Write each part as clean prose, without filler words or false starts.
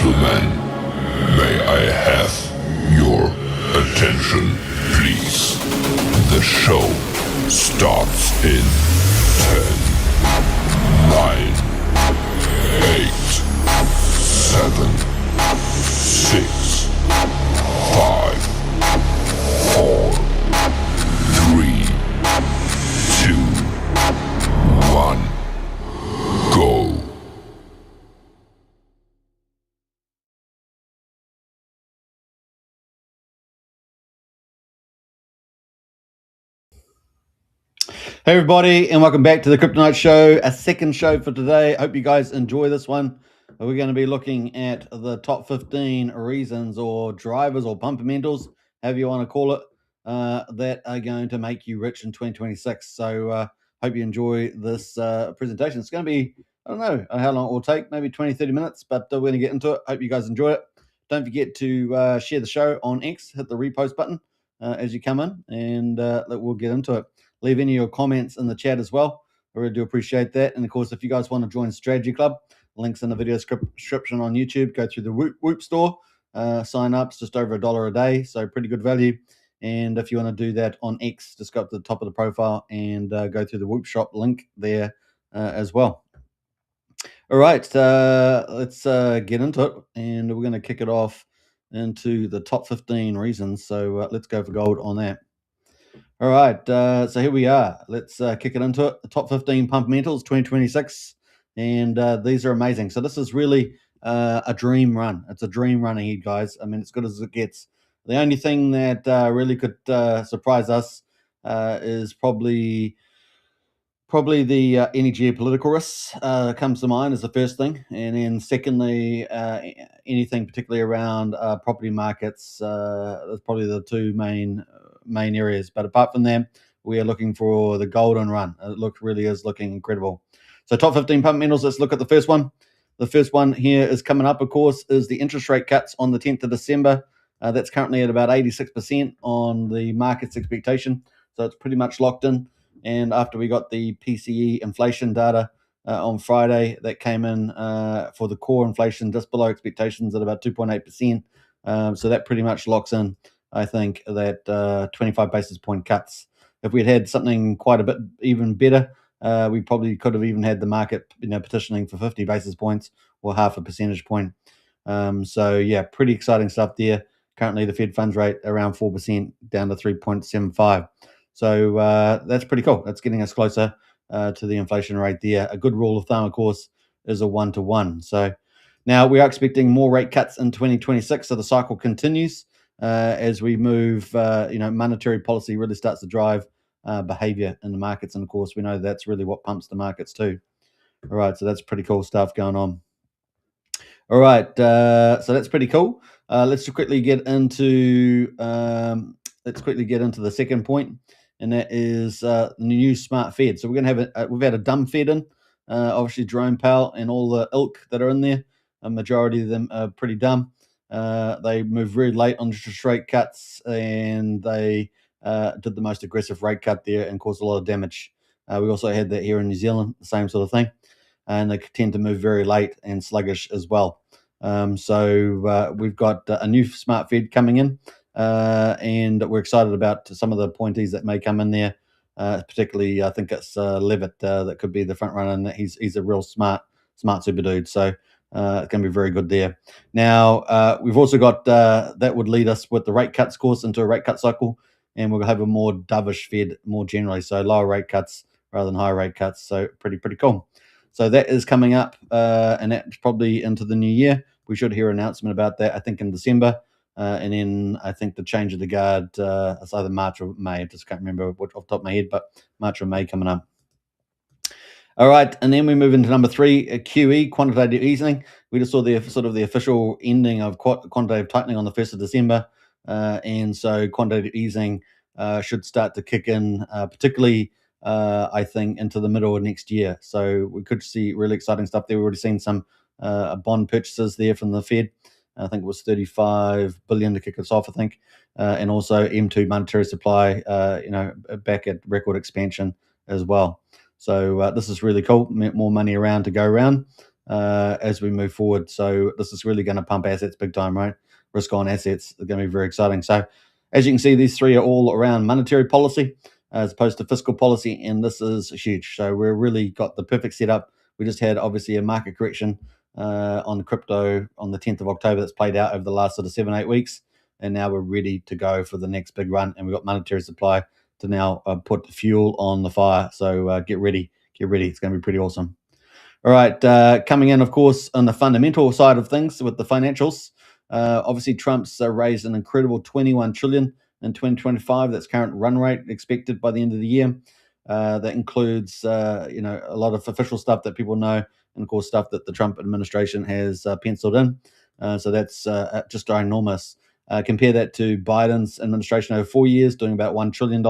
Gentlemen, may I have your attention, please? The show starts in 10, 9, 8, 7, 6, 5, 4, 3, 2, 1, go. Hey everybody, and welcome back to the Kryptonite Show, a second show for today. I hope you guys enjoy this one. We're going to be looking at the top 15 reasons or drivers or fundamentals, however you want to call it, that are going to make you rich in 2026. So hope you enjoy this presentation. It's going to be, I don't know how long it will take, maybe 20, 30 minutes, but we're going to get into it. Hope you guys enjoy it. Don't forget to share the show on X, hit the repost button as you come in, and we'll get into it. Leave any of your comments in the chat as well. I really do appreciate that. And of course, if you guys want to join Strategy Club, links in the video description on YouTube. Go through the Whoop store. Sign up. It's just over $1 a day, so pretty good value. And if you want to do that on X, just go up to the top of the profile and go through the Whoop shop link there as well. All right, let's get into it. And we're going to kick it off into the top 15 reasons. So let's go for gold on that. All right, so here we are. Let's kick it into it. The top 15 fundamentals 2026, and these are amazing. So this is really a dream run. It's a dream run ahead, guys. I mean, as good as it gets. The only thing that really could surprise us is probably the any geopolitical risks comes to mind as the first thing, and then secondly, anything particularly around property markets. That's probably the two main areas. But apart from that, we are looking for the golden run. It really is looking incredible. So top 15 fundamentals. Let's look at the first one. The first one here is coming up, of course, is the interest rate cuts on the 10th of December. That's currently at about 86% on the market's expectation. So it's pretty much locked in. And after we got the PCE inflation data on Friday, that came in for the core inflation just below expectations at about 2.8%. So that pretty much locks in, I think, that 25 basis point cuts. If we had something quite a bit even better, we probably could have even had the market, petitioning for 50 basis points or half a percentage point. So yeah, pretty exciting stuff there. Currently, the Fed funds rate around 4%, down to 3.75. So that's pretty cool. That's getting us closer to the inflation rate there. A good rule of thumb, of course, is a 1-to-1. So now we are expecting more rate cuts in 2026. So the cycle continues as we move. Monetary policy really starts to drive behavior in the markets, and of course, we know that's really what pumps the markets too. All right, so that's pretty cool stuff going on. All right, so that's pretty cool. Let's quickly get into the second point, and that is the new smart Fed. So we're going to have we've had a dumb Fed in, obviously Jerome Powell and all the ilk that are in there. A majority of them are pretty dumb. They moved very late on interest rate cuts, and they did the most aggressive rate cut there and caused a lot of damage. We also had that here in New Zealand, the same sort of thing. And they tend to move very late and sluggish as well. So we've got a new smart Fed coming in, and we're excited about some of the appointees that may come in there. Particularly, I think it's Levitt that could be the front runner, and he's a real smart super dude. So it's going to be very good there. Now we've also got that would lead us with the rate cuts course into a rate cut cycle, and we'll have a more dovish Fed more generally. So lower rate cuts rather than higher rate cuts. So pretty cool. So that is coming up, and that's probably into the new year. We should hear an announcement about that, I think, in December. And then I think the change of the guard, it's either March or May. I just can't remember which off the top of my head, but March or May coming up. All right, and then we move into number 3, QE, quantitative easing. We just saw the official ending of quantitative tightening on the 1st of December. And so quantitative easing should start to kick in, particularly I think into the middle of next year. So we could see really exciting stuff there. We've already seen some bond purchases there from the Fed. I think it was $35 billion to kick us off, I think. And also M2 monetary supply, back at record expansion as well. So this is really cool. More money around to go around. as we move forward. So this is really going to pump assets big time, right? Risk on assets are going to be very exciting. So as you can see, these three are all around monetary policy as opposed to fiscal policy, and this is huge. So we're really got the perfect setup. We just had obviously a market correction on crypto on the 10th of October that's played out over the last sort of 7-8 weeks, and now we're ready to go for the next big run, and we've got monetary supply to now put fuel on the fire. So get ready. It's going to be pretty awesome. All right, coming in, of course, on the fundamental side of things with the financials. Obviously, Trump's raised an incredible 21 trillion in 2025. That's current run rate expected by the end of the year. That includes, a lot of official stuff that people know, and of course, stuff that the Trump administration has penciled in. So that's just enormous. Compare that to Biden's administration over 4 years, doing about $1 trillion.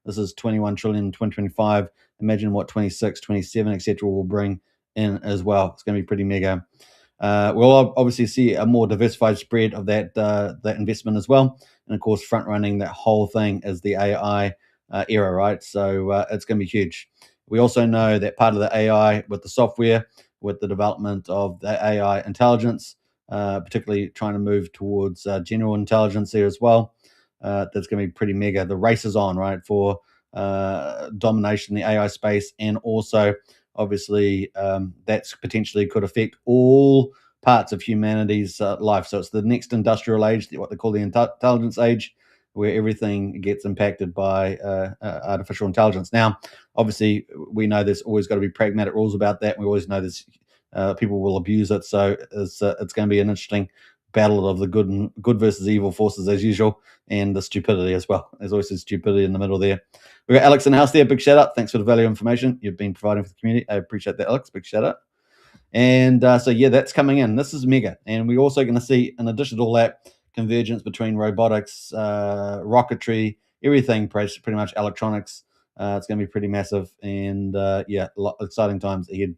This is 21 trillion in 2025. Imagine what 26, 27, etc. will bring in as well. It's going to be pretty mega. We'll obviously see a more diversified spread of that investment as well, and of course, front running that whole thing is the AI era, right? So it's going to be huge. We also know that part of the AI with the software, with the development of the AI intelligence, particularly trying to move towards general intelligence there as well. That's going to be pretty mega. The race is on, right, for domination in the AI space, and also obviously that's potentially could affect all parts of humanity's life. So it's the next industrial age, what they call the intelligence age, where everything gets impacted by artificial intelligence. Now, obviously, we know there's always got to be pragmatic rules about that. We always know this people will abuse it. So it's going to be an interesting battle of the good versus evil forces as usual, and the stupidity as well. There's always some stupidity in the middle there. We've got Alex in the house there. Big shout out. Thanks for the value information you've been providing for the community. I appreciate that, Alex. Big shout out. And so, yeah, that's coming in. This is mega. And we're also going to see, in addition to all that, convergence between robotics, rocketry, everything, pretty much electronics. It's going to be pretty massive. And yeah, a lot exciting times ahead.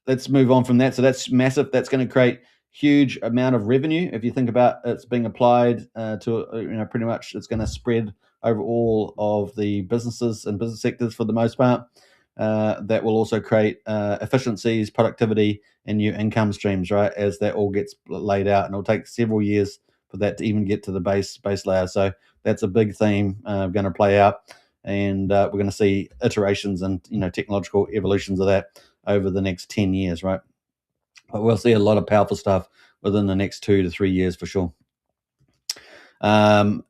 Let's move on from that. So that's massive. That's going to create huge amount of revenue. If you think about it's being applied to, pretty much it's going to spread over all of the businesses and business sectors for the most part. That will also create efficiencies, productivity, and new income streams, right? As that all gets laid out, and it'll take several years for that to even get to the base layer. So that's a big theme going to play out, and we're going to see iterations and technological evolutions of that over the next 10 years, right? But we'll see a lot of powerful stuff within the next 2 to 3 years for sure. And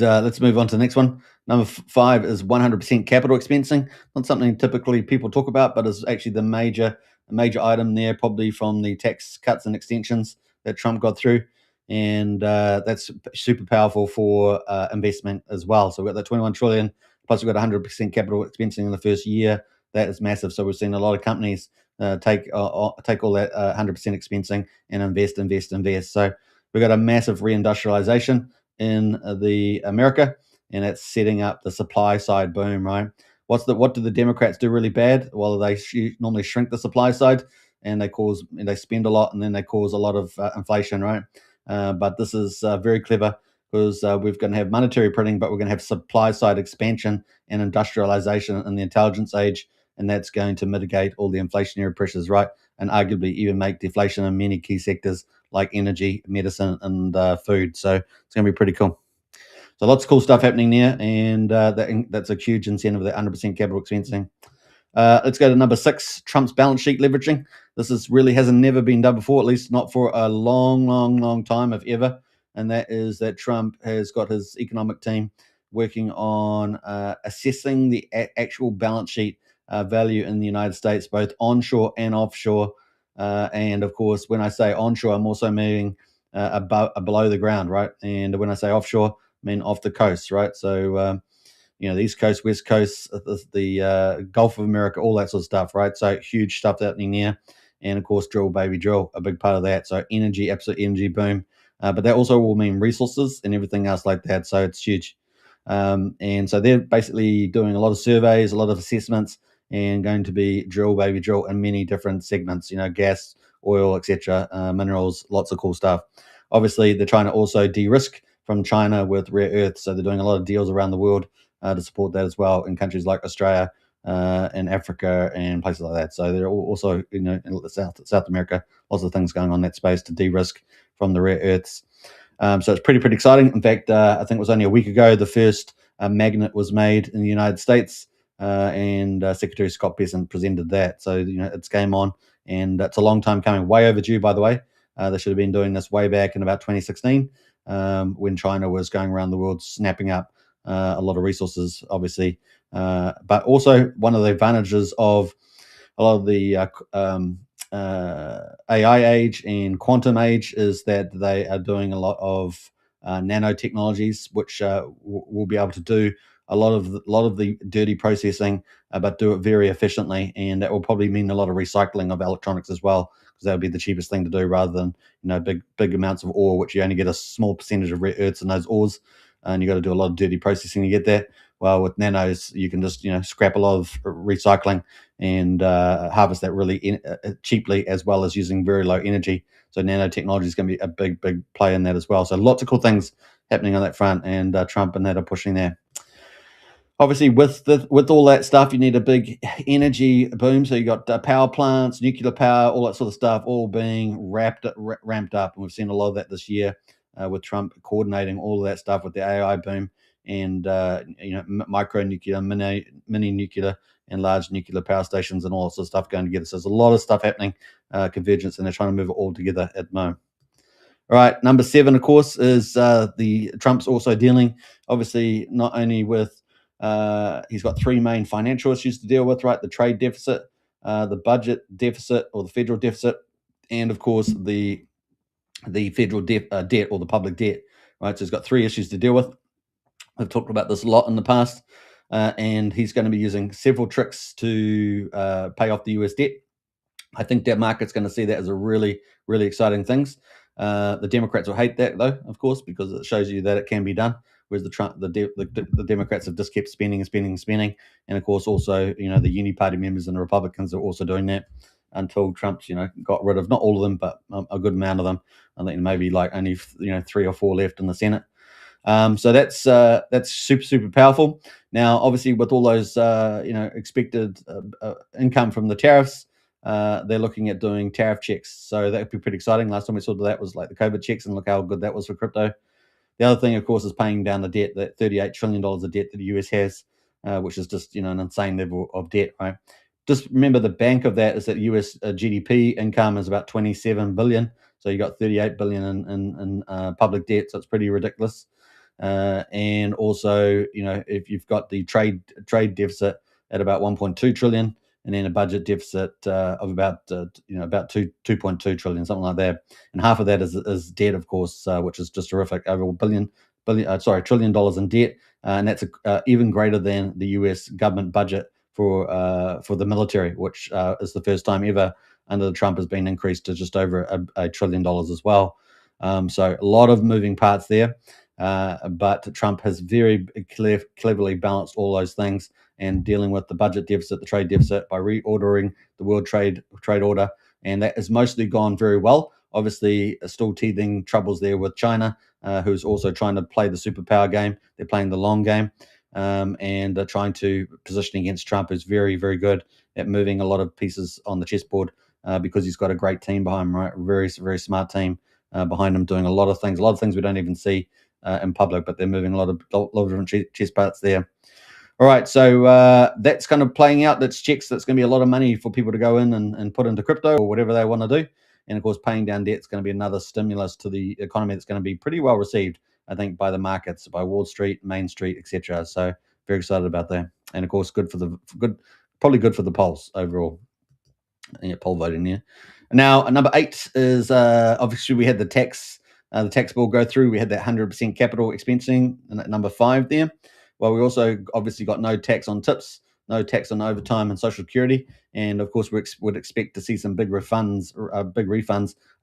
let's move on to the next one. Number 5 is 100% capital expensing. Not something typically people talk about, but is actually the major item there, probably from the tax cuts and extensions that Trump got through. And that's super powerful for investment as well. So we've got the 21 trillion, plus we've got 100% capital expensing in the first year. That is massive. So we've seen a lot of companies take all that 100% expensing and invest. So we've got a massive reindustrialization in the America, and it's setting up the supply side boom, right? What do the Democrats do really bad? Well, they normally shrink the supply side, and they spend a lot, and then they cause a lot of inflation, right? But this is very clever, because we're going to have monetary printing, but we're going to have supply side expansion and industrialization in the intelligence age, and that's going to mitigate all the inflationary pressures, right? And arguably even make deflation in many key sectors like energy, medicine, and food. So it's going to be pretty cool. So lots of cool stuff happening there, and that's a huge incentive, that 100% capital expensing. Let's go to number 6, Trump's balance sheet leveraging. This hasn't never been done before, at least not for a long time, if ever. And that is that Trump has got his economic team working on assessing the actual balance sheet value in the United States, both onshore and offshore. And of course, when I say onshore, I'm also meaning below the ground, right? And when I say offshore, I mean off the coast, right? So, the East Coast, West Coast, the Gulf of America, all that sort of stuff, right? So huge stuff happening there. And of course, drill, baby, drill, a big part of that. So energy, absolute energy boom. But that also will mean resources and everything else like that. So it's huge. And so they're basically doing a lot of surveys, a lot of assessments, and going to be drill, baby, drill in many different segments, gas, oil, etc., minerals, lots of cool stuff. Obviously, they're trying to also de-risk from China with rare earths. So they're doing a lot of deals around the world to support that as well in countries like Australia, in Africa and places like that. So they're also, in South America, lots of things going on in that space to de-risk from the rare earths. So it's pretty exciting. In fact, I think it was only a week ago the first magnet was made in the United States, and Secretary Scott Bessent presented that. So it's game on, and it's a long time coming. Way overdue, by the way. They should have been doing this way back in about 2016, when China was going around the world snapping up a lot of resources, obviously. But also, one of the advantages of a lot of the AI age and quantum age is that they are doing a lot of nanotechnologies, which will be able to do a lot of the dirty processing, but do it very efficiently, and that will probably mean a lot of recycling of electronics as well, because that would be the cheapest thing to do rather than big amounts of ore, which you only get a small percentage of rare earths in those ores, and you got to do a lot of dirty processing to get that. Well, with nanos, you can just scrap a lot of recycling and harvest that really cheaply, as well as using very low energy. So nanotechnology is going to be a big play in that as well. So lots of cool things happening on that front, and Trump and that are pushing there. Obviously, with all that stuff, you need a big energy boom. So you got power plants, nuclear power, all that sort of stuff, all being ramped up, and we've seen a lot of that this year, with Trump coordinating all of that stuff with the AI boom, and micro nuclear, mini nuclear, and large nuclear power stations, and all sorts of stuff going together. So there's a lot of stuff happening, convergence, and they're trying to move it all together at the moment. All right, number 7, of course, is the Trump's also dealing, obviously, not only with he's got 3 main financial issues to deal with, right? The trade deficit, the budget deficit, or the federal deficit, and of course the federal debt, or the public debt, right? So he's got 3 issues to deal with. I've talked about this a lot in the past, and he's going to be using several tricks to pay off the US debt. I think that market's going to see that as a really exciting things. The Democrats will hate that, though, of course, because it shows you that it can be done. Whereas the Democrats have just kept spending, and of course also the Uni Party members and the Republicans are also doing that until Trump's got rid of not all of them, but a good amount of them. I think maybe like only 3 or 4 left in the Senate. So that's super powerful. Now, obviously, with all those expected income from the tariffs, they're looking at doing tariff checks. So that would be pretty exciting. Last time we saw that was like the COVID checks, and look how good that was for crypto. The other thing, of course, is paying down the debt, that $38 trillion of debt that the US has, which is just an insane level of debt, right? Just remember, the bank of that is that US GDP income is about 27 billion. So you got 38 billion in public debt. So it's pretty ridiculous. And also, if you've got the trade deficit at about 1.2 trillion, and then a budget deficit of about 2.2 trillion, something like that, and half of that is debt, of course, which is just horrific. Over $1 trillion in debt, and that's even greater than the US government budget for the military, which is the first time ever under the Trump has been increased to just over $1 trillion as well. So a lot of moving parts there. But Trump has very cleverly balanced all those things, and dealing with the budget deficit, the trade deficit, by reordering the World Trade Order, and that has mostly gone very well. Obviously, still teething troubles there with China, who's also trying to play the superpower game. They're playing the long game, and they're trying to position against Trump, who's very good at moving a lot of pieces on the chessboard, because he's got a great team behind him, right? Very smart team behind him, doing a lot of things we don't even see in public, but they're moving a lot of different chess parts there. All right, so that's kind of playing out. That's checks. That's going to be a lot of money for people to go in and put into crypto or whatever they want to do. And of course, paying down debt is going to be another stimulus to the economy that's going to be pretty well received, I think, by the markets, by Wall Street, Main Street, etc. So very excited about that. And of course, probably good for the polls overall. Poll voting there. Now, number 8 is obviously we had the tax bill go through. We had that 100% capital expensing, and at number 5 there. Well, we also obviously got no tax on tips, no tax on overtime and social security, and of course we would expect to see some big refunds.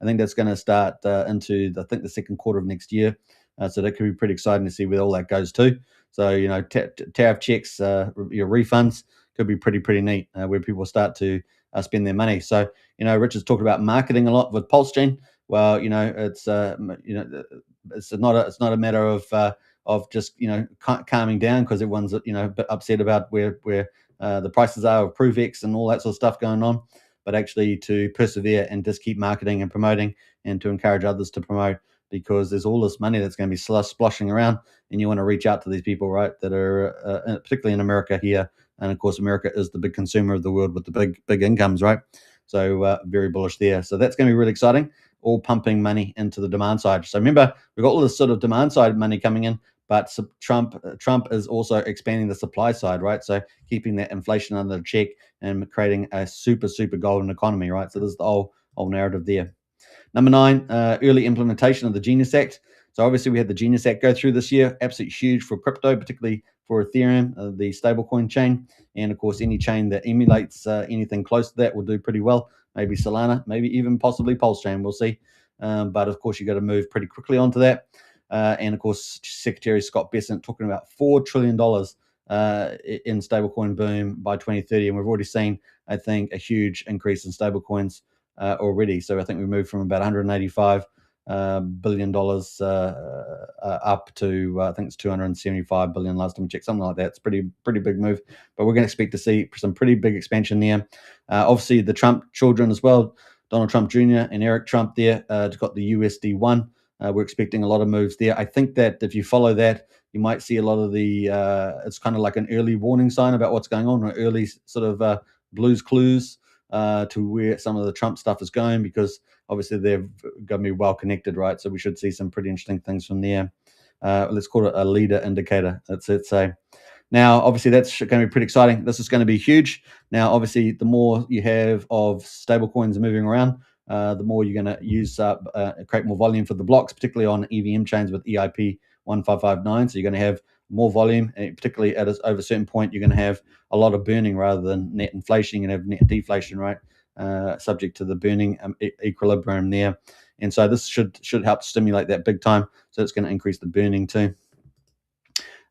I think that's going to start into the second quarter of next year. So that could be pretty exciting to see where all that goes to. So tariff checks, your refunds could be pretty neat, where people start to spend their money. So Richard's talked about marketing a lot with PulseGen. Well, it's not a matter of just calming down, because everyone's a bit upset about where the prices are of ProofX and all that sort of stuff going on, but actually to persevere and just keep marketing and promoting and to encourage others to promote, because there's all this money that's going to be splashing around, and you want to reach out to these people, right, that are particularly in America here. And of course, America is the big consumer of the world with the big incomes, right? So very bullish there. So that's going to be really exciting, all pumping money into the demand side. So remember, we've got all this sort of demand side money coming in, but Trump is also expanding the supply side, right? So keeping that inflation under check and creating a super golden economy, right? So this is the whole narrative there. Number 9, early implementation of the Genius Act. So obviously we had the Genius Act go through this year, absolutely huge for crypto, particularly for Ethereum, the stablecoin chain. And of course, any chain that emulates anything close to that will do pretty well. Maybe Solana, maybe even possibly Pulse chain, we'll see. But of course, you got to move pretty quickly onto that. And of course, Secretary Scott Bessent talking about $4 trillion in stablecoin boom by 2030. And we've already seen, I think, a huge increase in stablecoins already. So I think we moved from about $185 billion up to I think it's 275 billion last time I checked, something like that. It's pretty big move, but we're going to expect to see some pretty big expansion there. Obviously, the Trump children as well, Donald Trump Jr. and Eric Trump there, got the USD1. We're expecting a lot of moves there. I think that if you follow that, you might see a lot of the, it's kind of like an early warning sign about what's going on, or early sort of blues clues to where some of the Trump stuff is going, because obviously they're going to be well connected, right? So we should see some pretty interesting things from there. Let's call it a leader indicator. That's it. So now, obviously, that's going to be pretty exciting. This is going to be huge. Now, obviously, the more you have of stable coins moving around, the more you're going to use up, create more volume for the blocks, particularly on EVM chains with EIP 1559. So you're going to have more volume, and particularly over a certain point, you're going to have a lot of burning rather than net inflation. You're going to have net deflation, right? Subject to the burning equilibrium there. And so this should help stimulate that big time. So it's going to increase the burning too.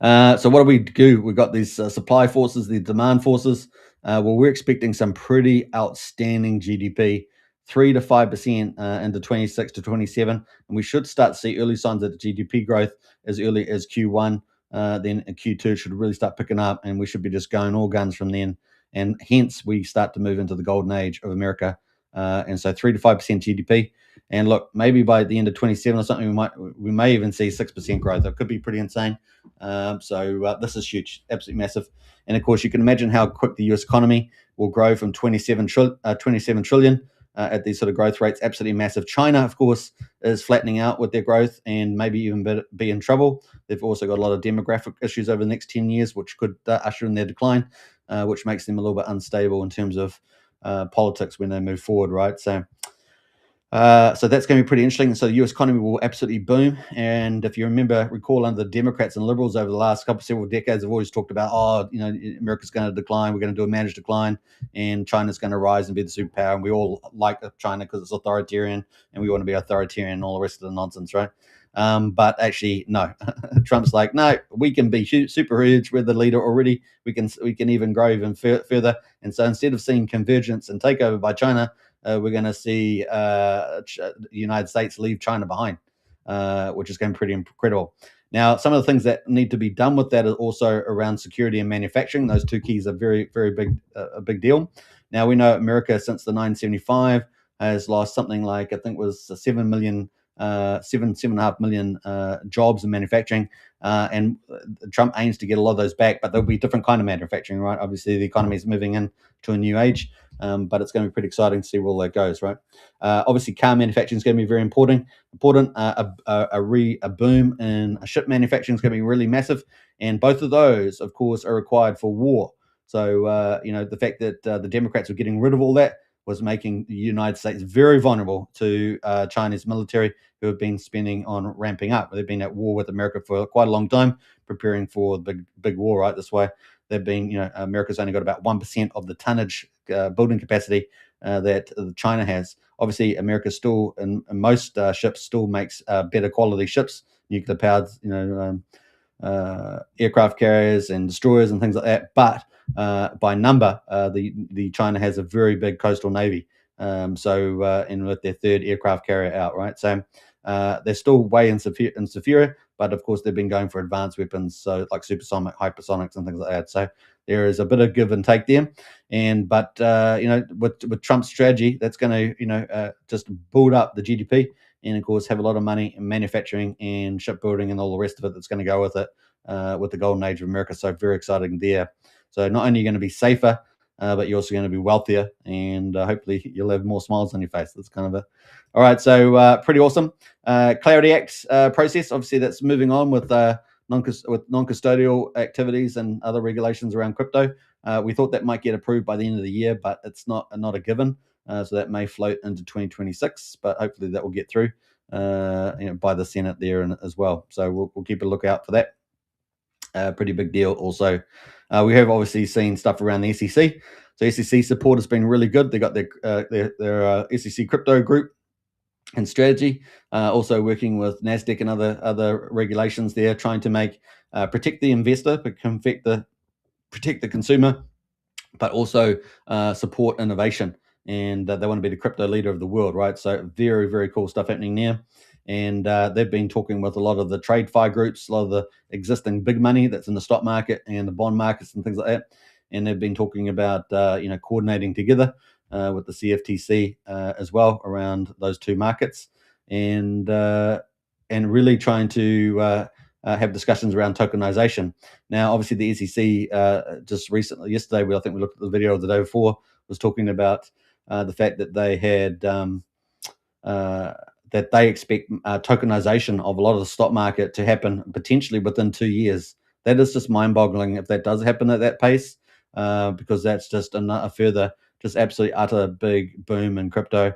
So what do we do? We've got these supply forces, the demand forces. Well, we're expecting some pretty outstanding GDP, 3 to 5% into 26 to 27. And we should start to see early signs of the GDP growth as early as Q1. Then Q2 should really start picking up, and we should be just going all guns from then. And hence, we start to move into the golden age of America. And so 3 to 5% GDP. And look, maybe by the end of 27 or something, we may even see 6% growth. It could be pretty insane. So this is huge, absolutely massive. And of course, you can imagine how quick the US economy will grow from 27 trillion at these sort of growth rates. Absolutely massive. China, of course, is flattening out with their growth and maybe even be in trouble. They've also got a lot of demographic issues over the next 10 years, which could usher in their decline, which makes them a little bit unstable in terms of politics when they move forward, right? So that's going to be pretty interesting. So the US economy will absolutely boom. And if you recall under the Democrats and liberals over the last several decades, have always talked about, America's going to decline. We're going to do a managed decline, and China's going to rise and be the superpower. And we all like China because it's authoritarian, and we want to be authoritarian and all the rest of the nonsense, right? But actually, no. Trump's like, no, we can be super huge. We're the leader already. We can even grow even further. And so instead of seeing convergence and takeover by China, we're going to see the United States leave China behind, which is going to be pretty incredible. Now, some of the things that need to be done with that are also around security and manufacturing. Those two keys are very, very big, a big deal. Now, we know America since the 1975 has lost something like, I think it was 7.5 million jobs in manufacturing, and Trump aims to get a lot of those back, but there'll be different kind of manufacturing, right? Obviously, the economy is moving into a new age, but it's going to be pretty exciting to see where all that goes, right? Obviously, car manufacturing is going to be very important. A boom in ship manufacturing is going to be really massive, and both of those, of course, are required for war. So, the fact that the Democrats were getting rid of all that was making the United States very vulnerable to Chinese military, who have been spending on ramping up. They've been at war with America for quite a long time, preparing for the big war, right? This way, they've been, America's only got about 1% of the tonnage building capacity that China has. Obviously, America still, in most ships, still makes better quality ships, nuclear powered, aircraft carriers and destroyers and things like that. But by number, the China has a very big coastal navy. And with their third aircraft carrier out, right? So they're still way inferior, but of course they've been going for advanced weapons, so like supersonic, hypersonics, and things like that. So there is a bit of give and take there. But with Trump's strategy, that's going to just build up the GDP, and of course have a lot of money in manufacturing and shipbuilding and all the rest of it that's going to go with it, with the golden age of America. So very exciting there. So not only are you going to be safer, but you're also going to be wealthier, and hopefully you'll have more smiles on your face. That's kind of it. All right, so pretty awesome. Clarity Act process, obviously that's moving on with non-custodial activities and other regulations around crypto. We thought that might get approved by the end of the year, but it's not a given. So that may float into 2026, but hopefully that will get through by the Senate there as well. So we'll keep a lookout for that. Pretty big deal also. We have obviously seen stuff around the SEC. So SEC support has been really good. They got their SEC crypto group and strategy, also working with NASDAQ and other regulations there, trying to protect the investor, but protect the consumer, but also support innovation. And they want to be the crypto leader of the world, right? So very, very cool stuff happening there. And they've been talking with a lot of the TradeFi groups, a lot of the existing big money that's in the stock market and the bond markets and things like that. And they've been talking about coordinating together with the CFTC as well around those two markets, and really trying to have discussions around tokenization. Now, obviously, the SEC just recently, yesterday, I think we looked at the video of the day before, was talking about the fact that they had that they expect tokenization of a lot of the stock market to happen potentially within 2 years. That is just mind-boggling if that does happen at that pace, because that's just a further, just absolutely utter big boom in crypto,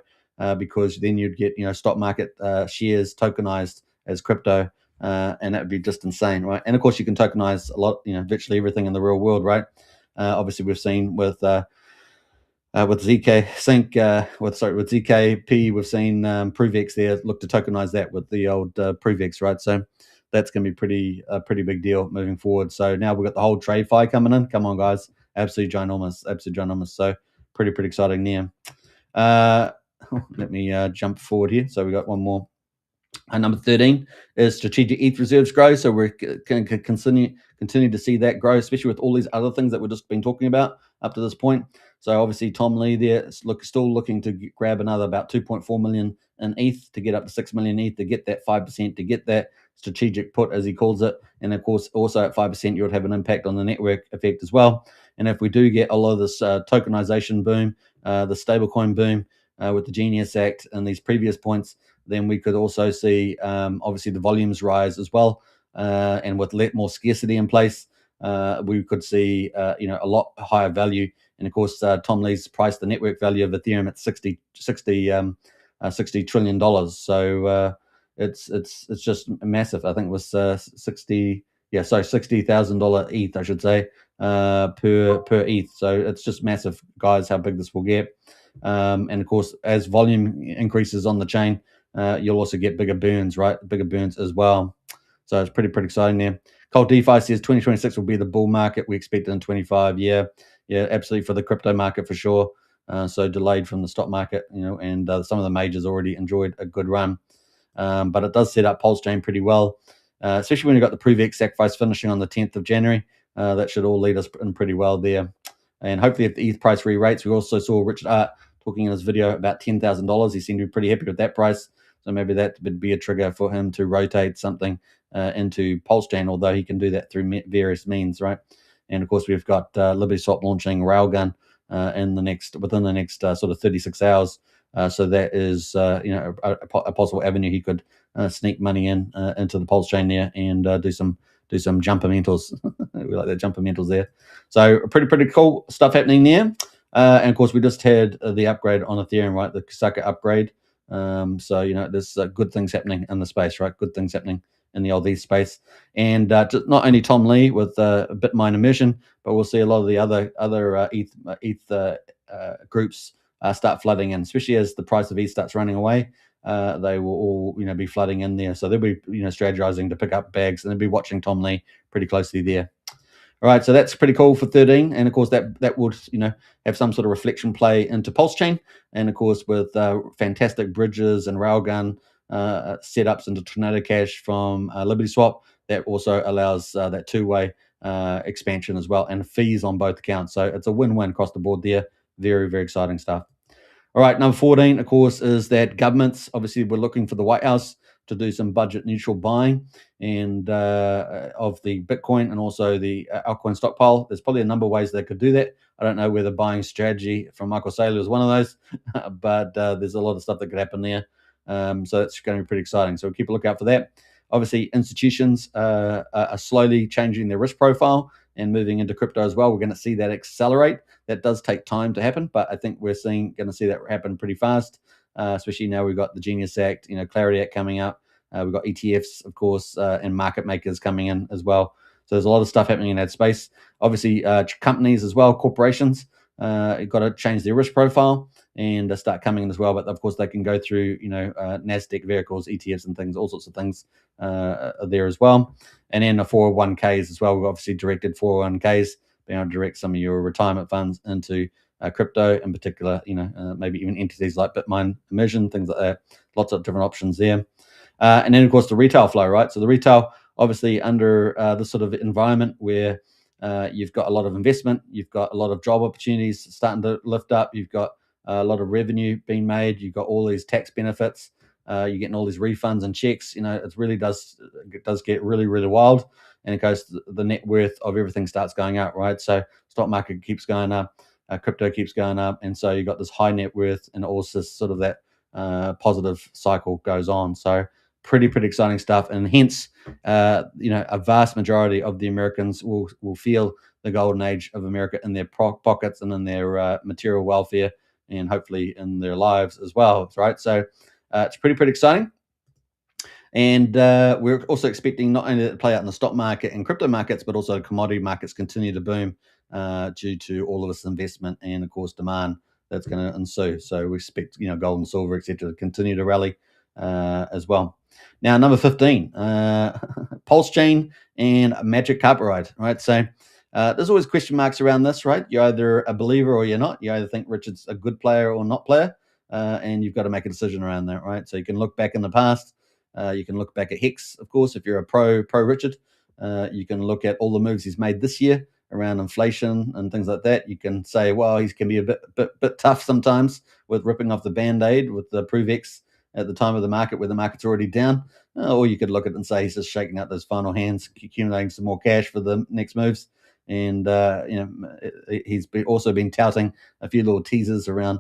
because then you'd get stock market shares tokenized as crypto, and that would be just insane, right? And of course, you can tokenize a lot, virtually everything in the real world, right? Obviously, we've seen with ZK Sync, with ZKP, we've seen Provex there look to tokenize that with the old Provex, right? So that's going to be a pretty big deal moving forward. So now we've got the whole TradeFi coming in. Come on, guys, absolutely ginormous. So pretty exciting there. Let me jump forward here. So we got one more. Number 13 is strategic ETH reserves grow. So we're going to continue to see that grow, especially with all these other things that we've just been talking about up to this point. So obviously Tom Lee there still looking to grab another about 2.4 million in ETH to get up to 6 million ETH, to get that 5%, to get that strategic put, as he calls it. And of course, also at 5%, you would have an impact on the network effect as well. And if we do get a lot of this tokenization boom, the stablecoin boom with the Genius Act and these previous points, then we could also see obviously the volumes rise as well, and with more scarcity in place, we could see a lot higher value. And of course, Tom Lee's priced the network value of Ethereum at $60 trillion. So it's just massive. I think it was $60,000 ETH, I should say, per ETH. So it's just massive, guys, how big this will get. And of course, as volume increases on the chain, you'll also get bigger burns, right? Bigger burns as well. So it's pretty exciting there. Cold DeFi says 2026 will be the bull market. We expect it in 25. Yeah, absolutely, for the crypto market for sure. So delayed from the stock market, and some of the majors already enjoyed a good run. But it does set up Pulse Chain pretty well, especially when you've got the Provex sacrifice finishing on the 10th of January. That should all lead us in pretty well there. And hopefully if the ETH price re-rates, we also saw Richard Art talking in his video about $10,000. He seemed to be pretty happy with that price. So maybe that would be a trigger for him to rotate something into Pulse Chain, although he can do that through various means, right? And of course, we've got Liberty Swap launching Railgun within the next sort of 36 hours. So that is a possible avenue he could sneak money into the Pulse Chain there and do some jumpermentals. We like that jumpermentals there. So pretty cool stuff happening there. And of course, we just had the upgrade on Ethereum, right? The Kusaka upgrade. So there's good things happening in the space, right? Good things happening in the old ETH space, and not only Tom Lee with Bitmine Immersion, but we'll see a lot of the other ETH groups start flooding in, especially as the price of ETH starts running away. They will all be flooding in there, so they'll be strategizing to pick up bags, and they'll be watching Tom Lee pretty closely there. All right, so that's pretty cool for 13, and of course that would have some sort of reflection play into Pulse Chain, and of course with fantastic bridges and Railgun setups into Tornado Cash from Liberty Swap, that also allows that two-way expansion as well, and fees on both accounts. So it's a win-win across the board there. Very, very exciting stuff. All right, number 14, of course, is that governments, obviously, we're looking for the White House to do some budget neutral buying and of the Bitcoin and also the altcoin stockpile. There's probably a number of ways they could do that. I don't know whether buying strategy from Michael Saylor is one of those, but there's a lot of stuff that could happen there. So it's going to be pretty exciting. So we'll keep a lookout for that. Obviously, institutions are slowly changing their risk profile and moving into crypto as well. We're going to see that accelerate. That does take time to happen, but I think we're going to see that happen pretty fast, especially now we've got the Genius Act, Clarity Act coming up. We've got ETFs, of course, and market makers coming in as well. So there's a lot of stuff happening in that space. Obviously, companies as well, corporations, got to change their risk profile and start coming in as well. But of course, they can go through, NASDAQ vehicles, ETFs and things, all sorts of things are there as well. And then the 401ks as well. We've obviously directed 401ks, being able to direct some of your retirement funds into crypto in particular, maybe even entities like Bitmine, Immersion, things like that. Lots of different options there. And then, of course, the retail flow, right? So the retail, obviously, under this sort of environment where you've got a lot of investment, you've got a lot of job opportunities starting to lift up, you've got a lot of revenue being made, you've got all these tax benefits, you're getting all these refunds and checks. It really does get really, really wild. And it goes, the net worth of everything starts going up, right? So stock market keeps going up, crypto keeps going up. And so you've got this high net worth and also sort of that positive cycle goes on. So pretty exciting stuff. And hence, a vast majority of the Americans will feel the golden age of America in their pockets and in their material welfare and hopefully in their lives as well, right? So it's pretty exciting. And we're also expecting not only to play out in the stock market and crypto markets, but also commodity markets continue to boom due to all of this investment and, of course, demand that's going to ensue. So we expect, gold and silver, etc., to continue to rally as well. Now, number 15, Pulse Chain and Magic Carpet Ride, right? So there's always question marks around this, right? You're either a believer or you're not. You either think Richard's a good player or not player, and you've got to make a decision around that, right? So you can look back in the past. You can look back at Hex, of course, if you're a pro Richard. You can look at all the moves he's made this year around inflation and things like that. You can say, well, he can be a bit tough sometimes with ripping off the Band-Aid with the ProvX at the time of the market where the market's already down. Or you could look at it and say he's just shaking out those final hands, accumulating some more cash for the next moves. And, he's also been touting a few little teasers around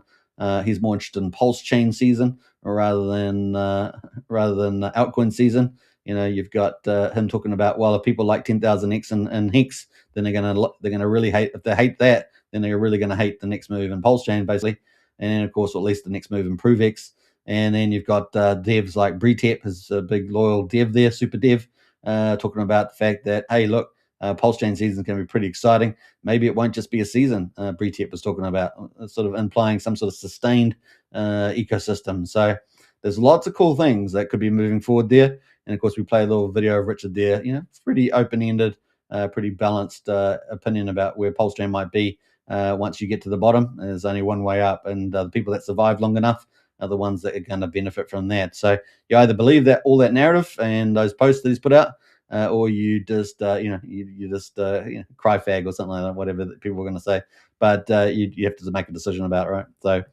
he's more interested in Pulse Chain season rather than altcoin season. You've got him talking about, well, if people like 10,000X and Hex, then they're gonna really hate. If they hate that, then they're really gonna hate the next move in Pulse Chain, basically. And then, of course, at least the next move in ProveX. And then you've got devs like Bretep, is a big loyal dev there, super dev, talking about the fact that, hey, look, Pulse Chain season is going to be pretty exciting. Maybe it won't just be a season. Bretep was talking about, sort of implying some sort of sustained ecosystem. So there's lots of cool things that could be moving forward there. And of course, we play a little video of Richard there. It's pretty open-ended, pretty balanced opinion about where Pulse Chain might be once you get to the bottom. There's only one way up, and the people that survive long enough are the ones that are going to benefit from that. So you either believe that all that narrative and those posts that he's put out, or you just you just cry fag or something like that, whatever that people are going to say. But you have to make a decision about it, right? So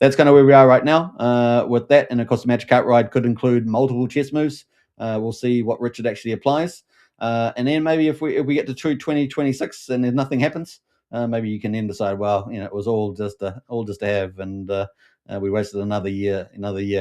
that's kind of where we are right now with that. And of course, the Magic Carpet Ride could include multiple chess moves. We'll see what Richard actually applies, and then maybe if we get to true 2026 and then nothing happens, maybe you can then decide, well, it was all just to have, and we wasted another year,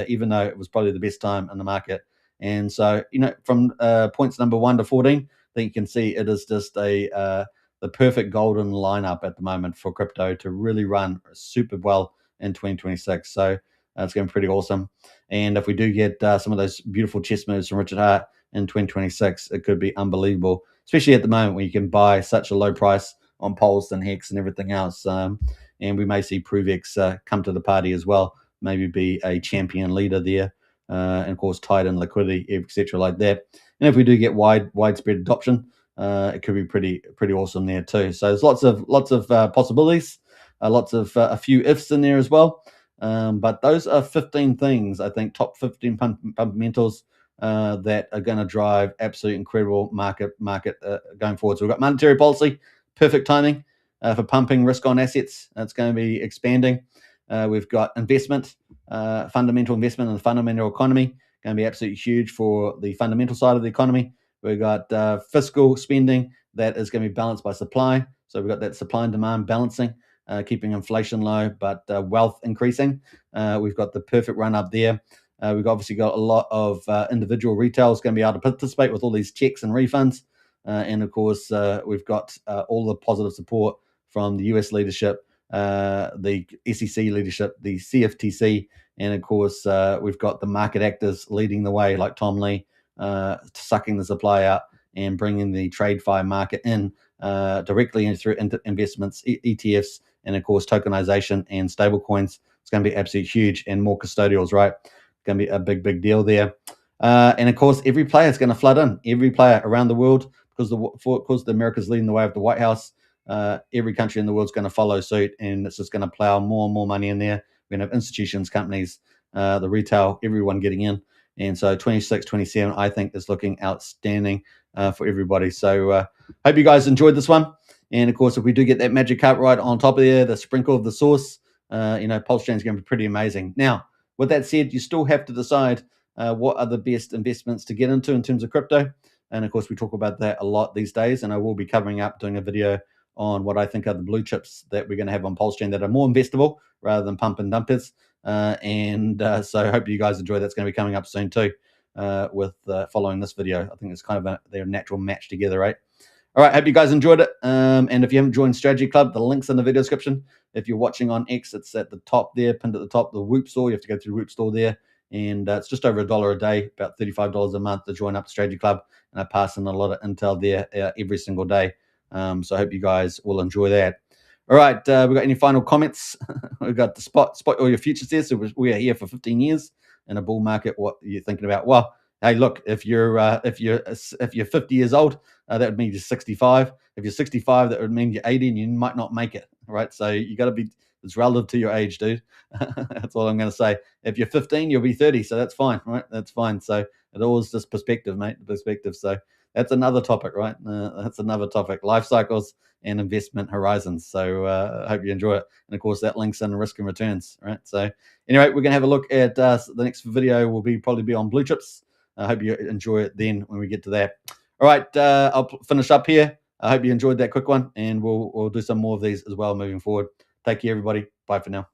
even though it was probably the best time in the market. And so, from points number 1 to 14, I think you can see it is just the perfect golden lineup at the moment for crypto to really run super well in 2026. So it's going to be pretty awesome. And if we do get some of those beautiful chess moves from Richard Hart in 2026, it could be unbelievable, especially at the moment where you can buy such a low price on Pulse and Hex and everything else. And we may see ProveX come to the party as well, maybe be a champion leader there. And of course, tied in liquidity, etc., like that. And if we do get widespread adoption, it could be pretty awesome there too. So there's lots of possibilities, lots of a few ifs in there as well. But those are 15 things, I think, top 15 fundamentals that are going to drive absolute incredible market going forward. So we've got monetary policy, perfect timing for pumping risk on assets. It's going to be expanding. We've got investment, fundamental investment in the fundamental economy, going to be absolutely huge for the fundamental side of the economy. We've got fiscal spending that is going to be balanced by supply. So we've got that supply and demand balancing, keeping inflation low, but wealth increasing. We've got the perfect run up there. We've obviously got a lot of individual retailers going to be able to participate with all these checks and refunds. And of course, we've got all the positive support from the US leadership, the SEC leadership, the CFTC, and of course, we've got the market actors leading the way, like Tom Lee, sucking the supply out and bringing the TradeFi market in directly through investments, ETFs, and of course, tokenization and stable coins. It's going to be absolutely huge, and more custodials, right? Going to be a big deal there. And of course, every player is going to flood in. Every player around the world, because the America's leading the way of the White House. Every country in the world is going to follow suit, and it's just going to plow more and more money in there. We're going to have institutions, companies, the retail, everyone getting in. And so 26, 27, I think is looking outstanding for everybody. So hope you guys enjoyed this one. And of course, if we do get that magic carpet right on top of there, the sprinkle of the sauce, Pulse Chain is going to be pretty amazing. Now, with that said, you still have to decide what are the best investments to get into in terms of crypto. And of course, we talk about that a lot these days. And I will be covering up doing a video on what I think are the blue chips that we're going to have on Pulse Chain that are more investable rather than pump and dumpers. So I hope you guys enjoy. That's going to be coming up soon too with following this video. I think it's kind of their natural match together, right? All right, hope you guys enjoyed it. And if you haven't joined Strategy Club, the link's in the video description. If you're watching on X, it's at the top there, pinned at the top, the Whoop store. You have to go through the Whoop store there. And it's just over $1 a day, about $35 a month to join up the Strategy Club. And I pass in a lot of intel there every single day. So I hope you guys will enjoy that. All right, we got any final comments? We've got the spot all your futures there. So we are here for 15 years in a bull market. What are you thinking about? Well, hey, look, if you're 50 years old, that would mean you're 65. If you're 65, that would mean you're 80, and you might not make it. Right? So you got to be. It's relative to your age, dude. That's all I'm going to say. If you're 15, you'll be 30, so that's fine, right? That's fine. So it always just perspective, mate. Perspective. So that's another topic, right? That's another topic. Life cycles and investment horizons. So I hope you enjoy it. And of course, that links in risk and returns, right? So anyway, we're going to have a look at the next video. Will probably be on blue chips. I hope you enjoy it then when we get to that. All right, I'll finish up here. I hope you enjoyed that quick one, and we'll do some more of these as well moving forward. Take care, everybody. Bye for now.